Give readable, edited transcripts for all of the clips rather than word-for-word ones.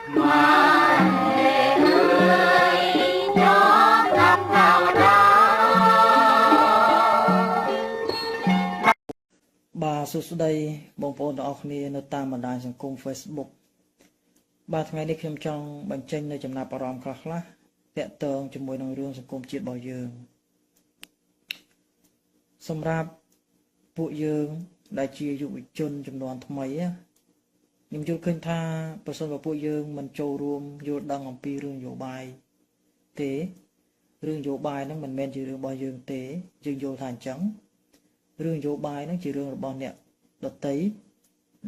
បាទសួស្តីបងប្អូនទាំងអស់គ្នានៅតាមបណ្ដាញសង្គម Facebook បាទថ្ងៃនេះខ្ញុំចង់បញ្ចេញនៅចំណាប់អារម្មណ៍ខ្លះៗទាក់ទងជាមួយនឹងរឿងសង្គមជាតិរបស់យើងសម្រាប់ពួកយើងដែលជាយុវជនចំនួនថ្មីខ្ញុំយល់ឃើញថាប្រសិនបើពួកយើងមិនចូលរួមយល់ដឹងអំពីរឿងនយោបាយទេរឿងនយោបាយហ្នឹងមិនមែនជារឿងរបស់យើងទេយើងយល់ថាអញ្ចឹងរឿងនយោបាយហ្នឹងជារឿងរបស់អ្នកដតី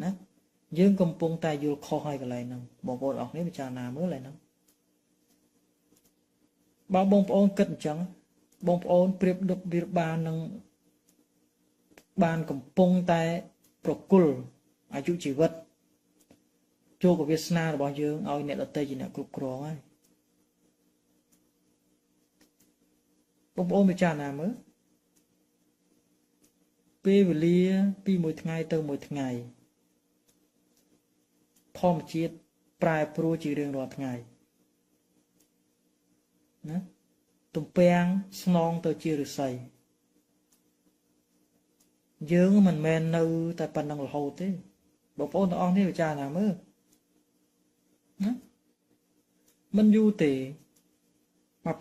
ណាយើងកំពុងតែយល់ខុសហើយកន្លែងហ្នឹងបងប្អូនអរគ្នាពិចារណាមើលឡើយហ្នឹងបើបងប្អូនគិតអញ្ចឹងបងប្អូនប្រៀបដូចវាបាននឹងបានកំពុងតែប្រគល់អាយុជីវិតជោគវាសនារបស់យើងឲ្យអ្នកដតីជាអ្នកគ្រប់គ្រងហើយបងប្អូនពិចារណាមើលពេលវេលាពីមួយថ្ងៃទៅមួយថ្ងៃធម្មជាតិប្រែប្រួលជារៀងរាល់ថ្ងៃណាទំពាំងស្នងទៅជាឫស្សីយើងមិនមែននៅតែប៉ុណ្្នឹងរហូតទេបងប្អូនទាំងអស់គ្នាពិចារណាមើលណាមិនយូរទេ20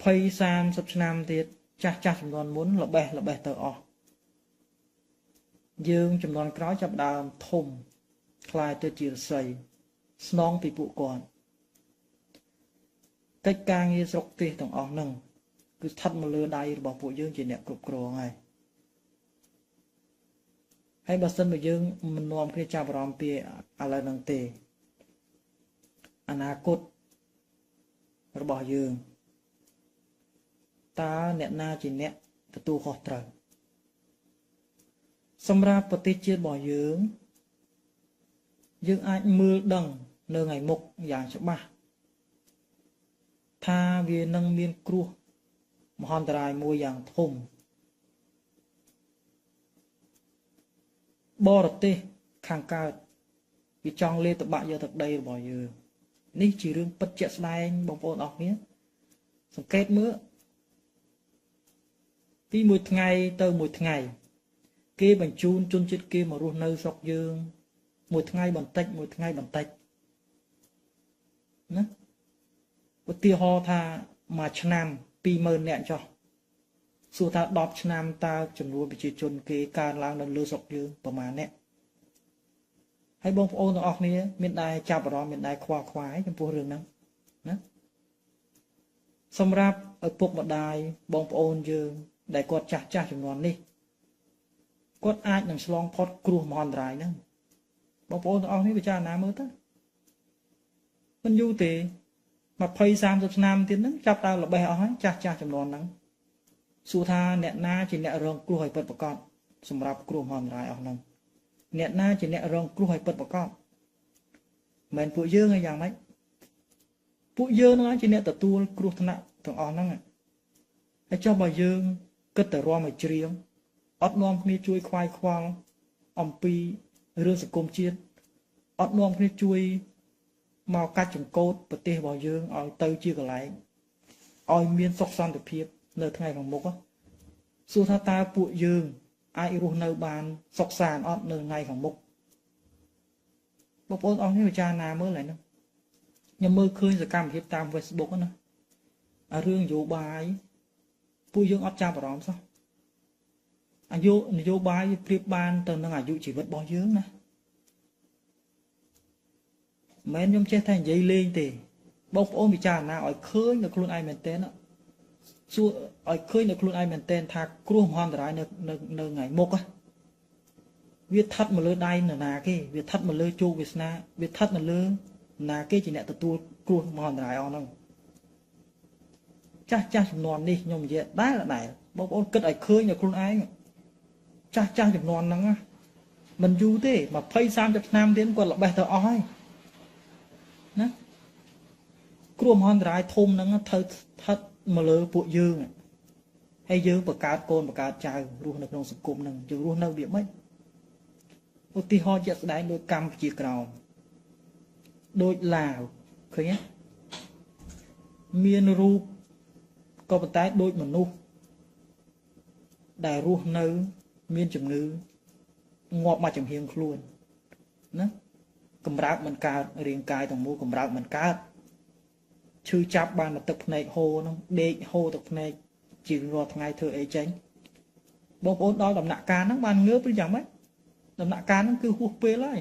30ឆ្នាំទៀតចាស់ចំនួនមុនល្បេះទៅអស់យើងចំនួនក្រោយចាប់ដើមធំខ្លាយទៅជាឫស្សីស្នងពីពួកគាត់កិច្ចការងារស្រុកទេសទាំងអស់ហ្នឹងគឺស្ថិតមកលើដៃរបស់ពួកយើងជាអ្នកគ្រប់គ្រងហើយបើសិនបើយើងមិននាំគ្នាចាប់អារម្មណ៍ពីឥឡូវហ្នឹងទេអនាគតរបស់យើងតើអ្នកណាជាអ្នកទទួលខុសត្រូវសម្រាប់ប្រទេសជាតិរបស់យើងអាចមើលដឹងនៅថ្ងៃមុខយ៉ាងច្បាស់ថាវានឹងមានគ្រោះមហន្តរាយមួយយ៉ាងធំបរទេសខាងកើតវាចង់លេបតបាក់យកទឹកដីរបស់យើងនេះជារឿងពិតជាក់ស្ដែងបងប្អូនអរគ្នាសង្កេតមើលពីមួយថ្ងៃទៅមួយថ្ងៃគេបញ្ជូនជនជាតិគេមករស់នៅស្រុកយើងមួយថ្ងៃបន្តិចណាឧទាហរណ៍ថាមួយឆ្នាំ20000នាក់ចុះសួរថា10ឆ្នាំតើចំនួនប្រជាជនគេកើនឡើងនៅលើស្រុកយើងប្រមាណអ្នកហើយបងប្អូនទាំងអស់គ្នាមានដែរចាប់អារម្មណ៍មានដែរខ្វល់ខ្វាយចំពោះរឿងហ្នឹងណាសម្រាប់ឪពុកម្ដាយបងប្អូនយើងដែលគាត់ចាស់ចំនួននេះគាត់អាចនឹងឆ្លងផុតគ្រោះមហន្តរាយហ្នឹងបងប្អូនទាំងអស់គ្នាពិចារណាមើលទៅមិនយូរទេ20 30ឆ្នាំទៀតហ្នឹងចាប់ដើមល្បេះអស់ហើយចាស់ចំនួនហ្នឹងសួរថាអ្នកណាជាអ្នករងគ្រោះឲ្យពិតប្រាកដសម្រាប់គ្រោះមហន្តរាយអស់ហ្នឹងអ្នកណាជាអ្នករងគ្រោះឲ្យពិតប្រាកដមិនមែនពួកយើងទេយ៉ាងម៉េចពួកយើងហ្នឹងជាអ្នកទទួលគ្រោះថ្នាក់ទាំងអស់ហ្នឹងហើយចុះបើយើងគិតទៅរំឲ្យច្រៀងអត់នាំគ្នាជួយខ្វាយខ្វល់អំពីរឿងសង្គមជាតិអត់នាំគ្នាជួយមកកាច់ចង្កូតប្រទេសរបស់យើងឲ្យទៅជាកន្លែងឲ្យមានសុខសន្តិភាពនៅថ្ងៃខាងមុខសួរថាតើពួកយើងអាចរស់នៅបានសុខសាន្តអត់នៅថ្ងៃខាងមុខបងប្អូនអរគ្នាពិចារណាមើលហើយហ្នឹងខ្ញុំមើលឃើញសកម្មភាពតាម Facebook ណារឿងនយោបាយពួកយើងអត់ចាប់អារម្មណ៍សោះអាយុនយោបាយប្រៀបបានទៅនឹងអាយុជីវិតរបស់យើងណាមិនខ្ញុំចេះតែនិយាយលេងទេបងប្អូនពិចារណាឲ្យឃើញនៅខ្លួនឯងមែនទែនសួរឲ្យឃើញនៅខ្លួនឯងមែនទែនថាគ្រោះមហន្តរាយនៅថ្ងៃមុខវាស្ថិតមកលើដៃនរណាគេវាស្ថិតមកលើជោគវាសនាវាស្ថិតនៅលើណាគេជាអ្នកទទួលគ្រោះមហន្តរាយអស់ហ្នឹងចាស់ចំនួននេះខ្ញុំនិយាយដែរបងប្អូនគិតឲ្យឃើញនៅខ្លួនឯងចាស់ចំនួនហ្នឹងមិនយូរទេ20 30ឆ្នាំទៀតគាត់ល្បេះទៅអស់ហើយណាគ្រោះមហន្តរាយធំហ្នឹងត្រូវស្ថិតមកលើពួកយើងហើយយើងបង្កើតកូនបង្កើតចៅរស់នៅក្នុងសង្គមហ្នឹងយើងរស់នៅវាម៉េចឧទាហរណ៍ជាក់ស្ដែងដូចកម្ពុជាក្រោមដូចឡាវ ឃើញទេមានរូបក៏ប៉ុន្តែដូចមនុស្សដែលរស់នៅមានជំងឺងាប់មកចំហៀងខ្លួនណាកម្រើកមិនកើតរាងកាយទាំងមូលកម្រើកមិនកើតឈឺចាប់បានមកទឹកភ្នែកហូរហ្នឹងដេកហូរទឹកភ្នែកជារាល់ថ្ងៃធ្វើអីចេញបងប្អូនដល់ដំណាក់កាលហ្នឹងបានងើបឬយ៉ាងម៉េចដំណាក់កាលហ្នឹងគឺហួសពេលហើយ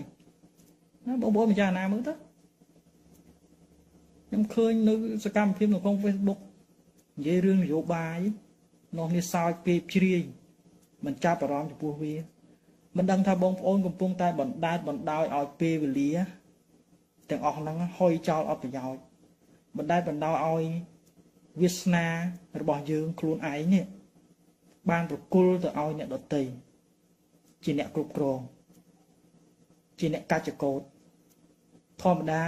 ណាបងប្អូនពិចារណាមើលទៅខ្ញុំឃើញនៅសកម្មភាពនៅក្នុង Facebook និយាយរឿងនយោបាយនោះនេះសើចពេកជ្រាយមិនចាប់អារម្មណ៍ចំពោះវាមិនដឹងថាបងប្អូនកំពុងតែបណ្ដែតបណ្ដោយឲ្យពេលវេលាទាំងអស់ហ្នឹងហុយចោលអត់ប្រយោជន៍បណ្ដែតបណ្ដោយឲ្យវាសនារបស់យើងខ្លួនឯងនេះបានប្រគល់ទៅឲ្យអ្នកដទៃជាអ្នកគ្រប់គ្រងជាអ្នកកាច់ចកោតធម្មតា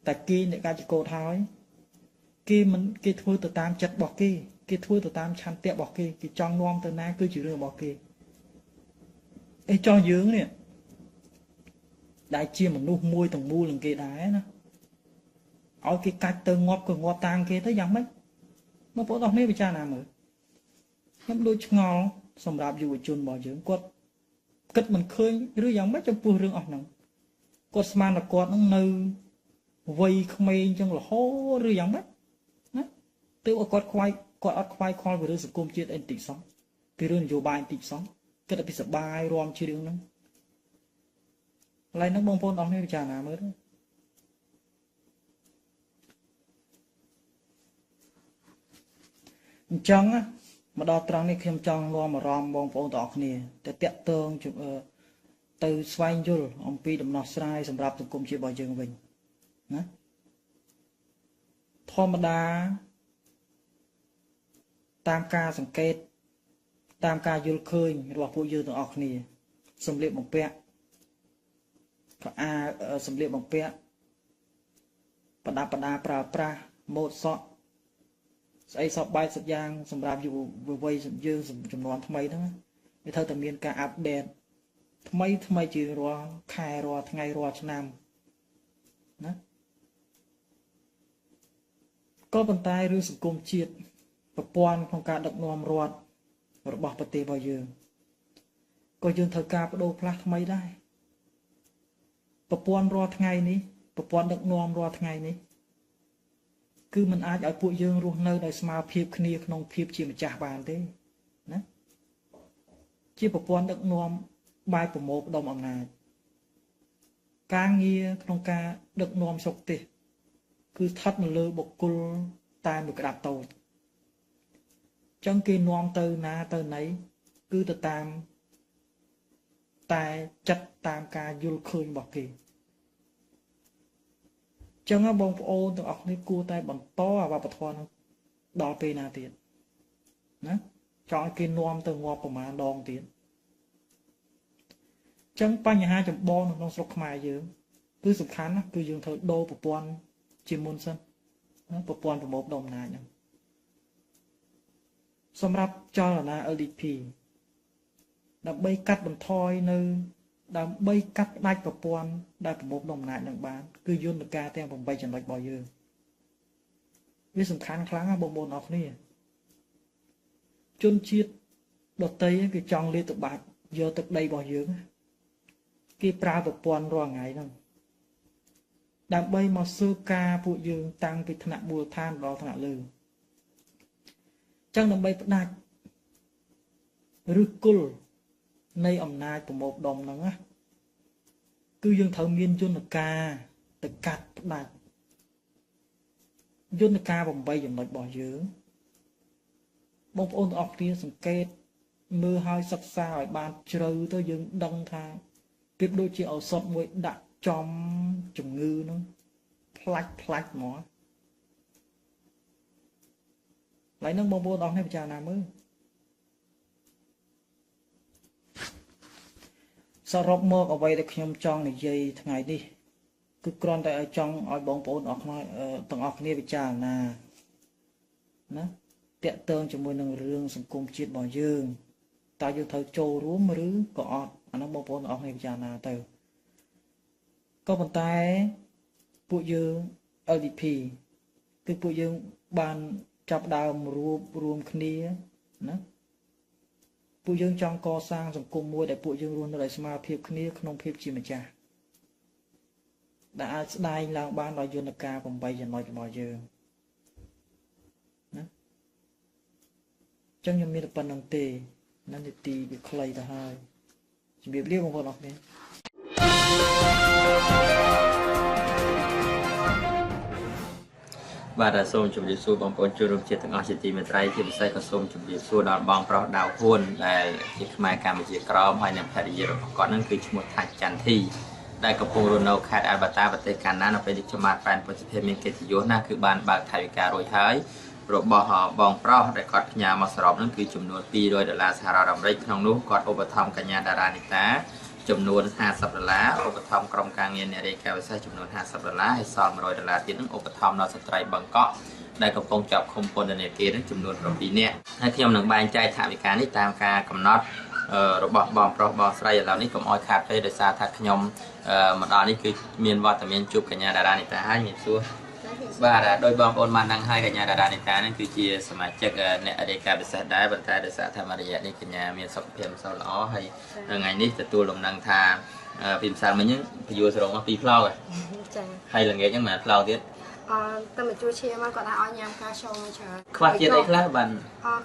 តែគេអ្នកកាច់ចកោតហើយគេធ្វើទៅតាមចិត្តរបស់គេធ្វើទៅតាមឆន្ទៈរបស់គេចង់នាំទៅណាគឺជារឿងរបស់គេអីចោះយើងនេះដែលជាមនុស្សមួយទាំងមូលនឹងគេដែរណាឲ្យគេកាច់ទៅងាប់ក៏ងាប់តាមគេទៅយ៉ាងម៉េចបងប្អូនអស់គ្នាពិចារណាមើលខ្ញុំដូចឆ្ងល់សម្រាប់យុវជនរបស់យើងគាត់គិតមិនឃើញឬយ៉ាងម៉េចចំពោះរឿងអស់ហ្នឹងគាត់ស្មានតែគាត់នឹងនៅវ័យក្មេងចឹងរហូតឬយ៉ាងម៉េចណាទើបគាត់អត់ខ្វាយខ្វល់ពីរឿងសង្គមជាតិអីបន្តិចសោះពីរឿងនយោបាយបន្តិចសោះគិតតែពីសបាយរំជារឿងហ្នឹងកន្លែងហ្នឹងបងប្អូនអស់គ្នាពិចារណាមើលទៅអញ្ចឹងមកដល់ត្រង់នេះខ្ញុំចង់នាំអារម្មណ៍បងប្អូនទាំងអស់គ្នាទៅតាក់ទងទៅស្វែងយល់អំពីដំណោះស្រាយសម្រាប់សង្គមជាតិរបស់យើងវិញណាធម្មតាតាមការសង្កេតតាមការយល់ឃើញរបស់ពួកយើងទាំងអស់គ្នាសម្លៀកបំពាក់ខោអាវសម្លៀកបំពាក់ប្រដាប់ប្រដាប្រើប្រាស់ម៉ូដសក់ស្អីសពបែបសពយ៉ាងសម្រាប់យុវវ័យយើងចំនួនថ្មីហ្នឹងវាត្រូវតែមានការអាប់ដេតថ្មីជារាល់ខែរាល់ថ្ងៃរាល់ឆ្នាំណាក៏ប៉ុន្តែរឿងសង្គមជាតិប្រព័ន្ធក្នុងការដឹកនាំរដ្ឋរបស់ប្រទេសរបស់យើងក៏យើងត្រូវការបដូរផ្លាស់ថ្មីដែរប្រព័ន្ធរាល់ថ្ងៃនេះប្រព័ន្ធដឹកនាំរាល់ថ្ងៃនេះគឺมันអាចឲ្យពួកយើងរស់នៅដោយស្មារតីគ្នាក្នុងភាពជាម្ចាស់បានទេណាជាប្រព័ន្ធដឹកនាំបែបប្រមូលផ្ដុំអំណាចការងារក្នុងការដឹកនាំស្រុកទេសគឺស្ថិតនៅលើបុគ្គលតែមួយក្តាប់តូចចឹងគេនាំទៅណាទៅណីគឺទៅតាមតែចិត្តតាមការយល់ឃើញរបស់គេចឹងបងប្អូនទាំងអស់គ្នាគួរតែបន្តអាវប្បធម៌នោះដល់ពេលណាទៀតណាចង់ឲ្យគេនាំទៅងាប់ប្រមាណដងទៀតចឹងបញ្ហាចម្បងនៅក្នុងស្រុកខ្មែរយើងគឺសំខាន់ណាគឺយើងត្រូវដូរប្រព័ន្ធជាមុនសិនណាប្រព័ន្ធប្រមូលផ្ដុំអំណាចហ្នឹងសម្រាប់ចលនា LDP ដើម្បីកាត់បន្ថយនៅដើម្បីកាត់ផ្ដាច់ប្រព័ន្ធដែលប្រមូលផ្ដុំអំណាចនឹងបានគឺយន្តការទាំង8ចំណុចរបស់យើងវាសំខាន់ខ្លាំងណាស់បងប្អូនអរគ្នាជនជាតិដទៃគេចង់លេបទៅបាច់យកទឹកដីរបស់យើងគេប្រើប្រព័ន្ធរាល់ថ្ងៃហ្នឹងដើម្បីមកស៊ើបការពួកយើងតាំងពីថ្នាក់មូលដ្ឋានដល់ថ្នាក់លើចឹងដើម្បីផ្ដាច់ឬគល់នៃអំណាចប្រមូលផ្ដុំហ្នឹងណាគឺយើងត្រូវមានយន្តការទៅកាត់ផ្ដាច់យន្តការ8ចំណុចរបស់យើងបងប្អូនទាំងអស់គ្នាសង្កេតមើលឲ្យសិក្សាឲ្យបានជ្រៅទៅយើងដឹងថាពីដូចជាឱសថមួយដាក់ចំជំងឺហ្នឹងផ្លាច់ហ្មងឡើយហ្នឹងបងប្អូនអស់គ្នាពិចារណាមើលសរុបមកអ្វីដែលខ្ញុំចង់និយាយថ្ងៃនេះគឺគ្រាន់តែឲ្យចង់ឲ្យបងប្អូនអស់គ្នាទាំងអស់គ្នាពិចារណាណាតាក់ទងជាមួយនឹងរឿងសង្គមជាតិរបស់យើងតើយើងត្រូវចូលរួមឬក៏អត់អានោះបងប្អូនអស់គ្នាពិចារណាទៅក៏ប៉ុន្តែពួកយើង LDP គឺពួកយើងបានចាប់ដើមរួមគ្នាណាពួកយើងចង់កសាងសង្គមមួយដែលពួកយើងរស់នៅដោយស្មារតីគ្នាក្នុងភាពជាម្ចាស់ដែលអាចស្ដែងឡើងបានដោយយន្តការ8ចំណុចរបស់យើងណាចឹងខ្ញុំមានតែប៉ុណ្្នឹងទេនៅនីតិវាខ្លីទៅហើយជំរាបលាបងប្អូនអរគុណបាទសូមជម្រាបសួរបងប្អូនជនរួមជាតិទាំងអស់ជាទីមេត្រីជាពិសេសក៏សូមជម្រាបសួរដល់បងប្រុសដាវហ៊ុនដែលជាខ្មែរកម្ពុជាក្រមហើយនិងភរិយារបស់គាត់នឹងគឺឈ្មោះថាច់ចន្ទធីដែលកំពុងរស់នៅខេត្តអាល់បាតាប្រទេសកាណានៅពេលនេះខ្ញុំបានប៉ែនពុទ្ធិភាពមានកិត្តិយសណាស់គឺបានបើកថវិការួចហើយរបស់បងប្រុសដែលគាត់ផ្ញើមកសរុបនឹងគឺចំនួន$200សហរដ្ឋអាមេរិកក្នុងនោះគាត់ឧបត្ថម្ភកញ្ញាតារានីតាចំនួន$50ឧបត្ថម្ភក្រុមការងារអ្នករាយការណ៍ពិសេសចំនួន$50ហើយសល់$100ទៀតនឹងឧបត្ថម្ភដល់ស្ត្រីបឹងកក់ដែលកំពុងជាប់ឃុំពន្ធនាគារនឹងចំនួន7នាក់ហើយខ្ញុំនឹងបែងចែកថវិកានេះតាមការកំណត់របស់បងប្រុសបងស្រីឥឡូវនេះកុំឲ្យខាតពេលដោយសារថាខ្ញុំមកដល់នេះគឺមានវត្តមានជួបកញ្ញាតារានីតាហើយមានសួរបាទដោយបងប្អូនបានដឹងហើយកញ្ញាតារានីតានឹងគឺជាសមាជិកអ្នករាយការណ៍ពិសេសដែរប៉ុន្តែដោយសារថាមួយរយៈនេះកញ្ញាមានសុខភាពមិនសូវល្អហើយថ្ងៃនេះទទួលដំណឹងថាពីម្សិលមិញហ្នឹងពយួរសរងមក2ផ្លោកចាហើយល្ងាចហ្នឹងមិនផ្លោកទៀតតែមកជួយឈាមគាត់ឲ្យញ៉ាំកាចូលច្រើនខ្វះជាតិអីខ្លះបាន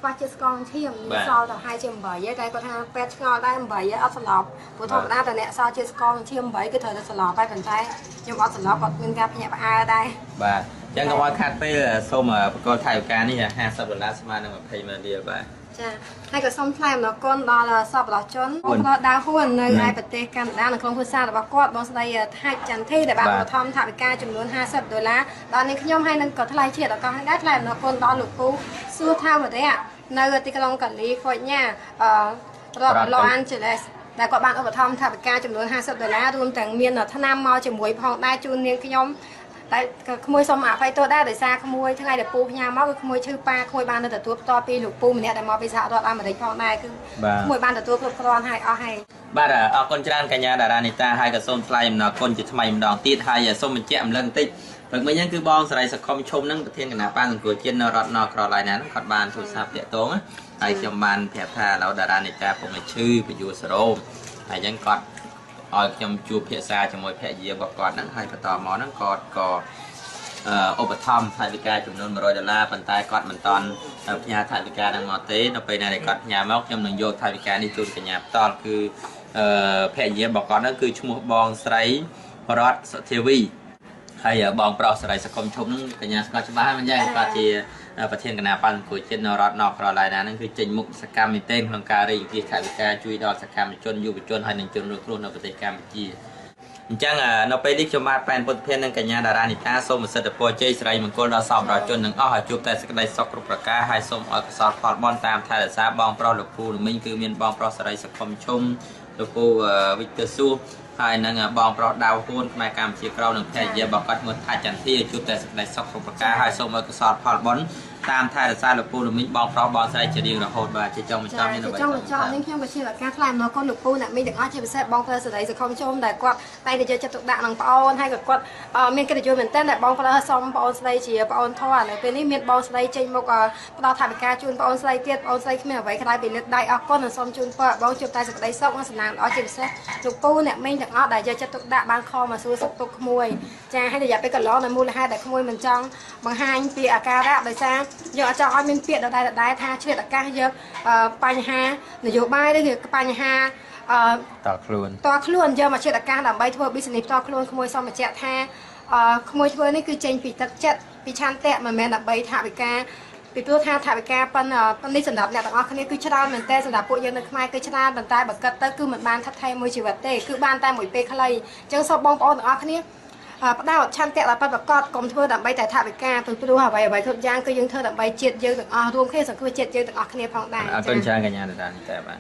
ខ្វះជាតិស្ករឈាមសល់តែហើយជា8តែគាត់ថាពេទ្យឆ្ងល់ដែរ8អត់ស្លាប់ព្រោះធម្មតាតែអ្នកសល់ជាតិស្ករឈាម8គឺត្រូវតែស្លាប់ហើយប៉ុន្តែខ្ញុំអត់ស្លាប់គាត់មានការភ្ញាក់ផ្អើលដែរបាទអញ្ចឹងកុំឲ្យខាត់ពេលសូមបកគោថវិកានេះ$50ស្មើនឹង$20,000បាទចាហើយក៏សូមថ្លែងអំណរគុណដល់សប្បុរសជនបងប្រុសដាវហ៊ុននៅឯប្រទេសកាណាដានៅក្នុងគ្រួសាររបស់គាត់បងស្ដីថាច់ចន្ទធីដែលបានឧបត្ថម្ភថវិកាចំនួន$50ដល់នេះខ្ញុំហើយនឹងក៏ថ្លៃជាតិឱកាសនេះដែរថ្លែងអំណរគុណដល់លោកពូសួរថាវរៈនៅទីក្រុងកាលីហ្វ័រញ៉ារដ្ឋឡូអានជេលេសដែលគាត់បានឧបត្ថម្ភថវិកាចំនួន$50រួមទាំងមានថ្នាំមកជាមួយផងដែរជូននាងខ្ញុំតែក្មួយសុំអភ័យទោសដែរដោយសារក្មួយថ្ងៃដែលពូផ្ញើមកគឺក្មួយឈឺប៉ាក្មួយបានទៅទទួលផ្ទាល់ពីលោកពូម្នាក់ដែលមកពីសហរដ្ឋអាមេរិកផងដែរគឺក្មួយបានទទួលគ្រប់គ្រាន់ហើយអស់ហើយបាទអរគុណច្រើនកញ្ញាតារានីតាហើយក៏សូមថ្លែងអំណរគុណជាថ្មីម្ដងទៀតហើយសូមបញ្ជាក់អំឡឹងបន្តិចព្រឹកមិញហ្នឹងគឺបងសរៃសខុមឈុំហ្នឹងប្រធានគណៈបានសង្គមជាតិនៅរដ្ឋ North Carolina ហ្នឹងគាត់បានទូរស័ព្ទតាក់ទងហើយខ្ញុំបានប្រាប់ថាឥឡូវតារានីតាពុំឲ្យឈឺពយួរសរោមហើយអញ្ចឹងគាត់ឲ្យខ្ញុំជួបភាសាជាមួយភរិយារបស់គាត់ហ្នឹងហើយបន្តមកហ្នឹងគាត់ក៏ឧបត្ថម្ភថវិកាចំនួន$100ប៉ុន្តែគាត់មិនតន់ផ្ញើថវិកាហ្នឹងមកទេនៅពេលណាដែលគាត់ផ្ញើមកខ្ញុំនឹងយកថវិកានេះជូនកញ្ញាផ្ទាល់គឺភរិយារបស់គាត់ហ្នឹងគឺឈ្មោះបងស្រីរតសុធាវីហើយបងប្រុសស្រីសកុំឈុំហ្នឹងកញ្ញាស្គាល់ច្បាស់មិនយ៉ាងគាត់ជាប្រធានគណៈបណ្ឌគួរជាតិនៅរដ្ឋ North Carolina ហ្នឹងគឺចេញមុខសកម្មមែនទែនក្នុងការរាយការណ៍ថវិកាជួយដល់សកម្មជនយុវជនហើយនិងជនរងគ្រោះនៅប្រទេសកម្ពុជាអញ្ចឹងនៅពេលនេះខ្ញុំបាទប៉ែនពុទ្ធភាពនិងកញ្ញាតារានីតាសូមសិទ្ធិពរជ័យសិរីមង្គលដល់សពប្រជាជនទាំងអស់ឲ្យជួបតែសេចក្តីសុខគ្រប់ប្រការហើយសូមឲ្យកសលផលបុណ្យតាមថែរក្សាបងប្រុសលោកពូល្មិញគឺមានបងប្រុសសេរីសុខុមឈុំលោកពូវិកទ័រស៊ូហើយនឹងបងប្រុសដាវហ៊ួនខ្មែរកម្ពុជាក្រមនិងភរិយារបស់គាត់ឈ្មោះថាច់ចន្ទធីឲ្យជួបតែសេចក្តីសុខគ្រប់ប្រការហើយសូមឲ្យកសលផលបុណ្យតាមថែរក្សាលោកពូល្មិញបងប្រុសបងស្រីជារៀងរហូតបាទជាចុងបញ្ចប់នេះនេះខ្ញុំក៏ជាការថ្លែងអំណរគុណលោកពូអ្នកមីទាំងអស់ជាពិសេសបងប្រុសសេរីសុខុមឈុំដែលគាត់តែតែយកចិត្តទុកដាក់នឹងប្អូនហើយក៏គាត់មានកិត្តិយសមែនទែនដែលបងប្រុសសុំប្អូនស្រីជាប្អូនធម៌ឥឡូវពេលនេះមានបងស្រីចេញមុខផ្ដល់ថវិកាជូនប្អូនស្រីទៀតប្អូនស្រីគ្មានអ្វីក្រៅពីលើកដៃអរគុណនិងសូមជូនពរបងជួបតែសេចក្តីសុខនិងសំណាងល្អជាពិសេសលោកពូអ្នកមីទាំងអស់ដែលយកចិត្តទុកដាក់បានខំមកសួរសុខទុក្ខក្មួយចាហើយរយៈពេលកន្លងនៅមូលហេតុដែលក្មួយមិនចង់បង្ហាញពីអាការៈដោយសារយើងអត់ចង់ឲ្យមានពាក្យដដែលថាឆ្លៀតឱកាសយកបញ្ហានយោបាយឬបញ្ហាតខ្លួនយកមកឆ្លៀតឱកាសដើម្បីធ្វើ business ផ្ទាល់ខ្លួនក្មួយសូមបញ្ជាក់ថាក្មួយធ្វើនេះគឺចេញពីទឹកចិត្តពីឆន្ទៈមិនមែនដើម្បីថវិកាពីព្រោះថាថវិកាប៉ុណ្នេះសម្រាប់អ្នកទាំងអស់គ្នាគឺច្រើនមែនតើសម្រាប់ពួកយើងនៅខ្មែរគឺច្រើនប៉ុន្តែបើគិតទៅគឺមិនបានថិតថេរមួយជីវិតទេគឺបានតែមួយពេលខ្លីអញ្ចឹងសូមបងប្អូនទាំងអស់គ្នាផ្ដោតឆន្ទៈដល់ប្រកបកុំធ្វើដើម្បីតែថវិកាពីព្រោះអ្វីគ្រប់យ៉ាងគឺយើងធ្វើដើម្បីជាតិយើងទាំងអស់រួមគ្នាសង្គ្រោះជាតិយើងទាំងអស់គ្នាផងដែរអរគុណច្រើនកញ្ញាតារានីតាបាទ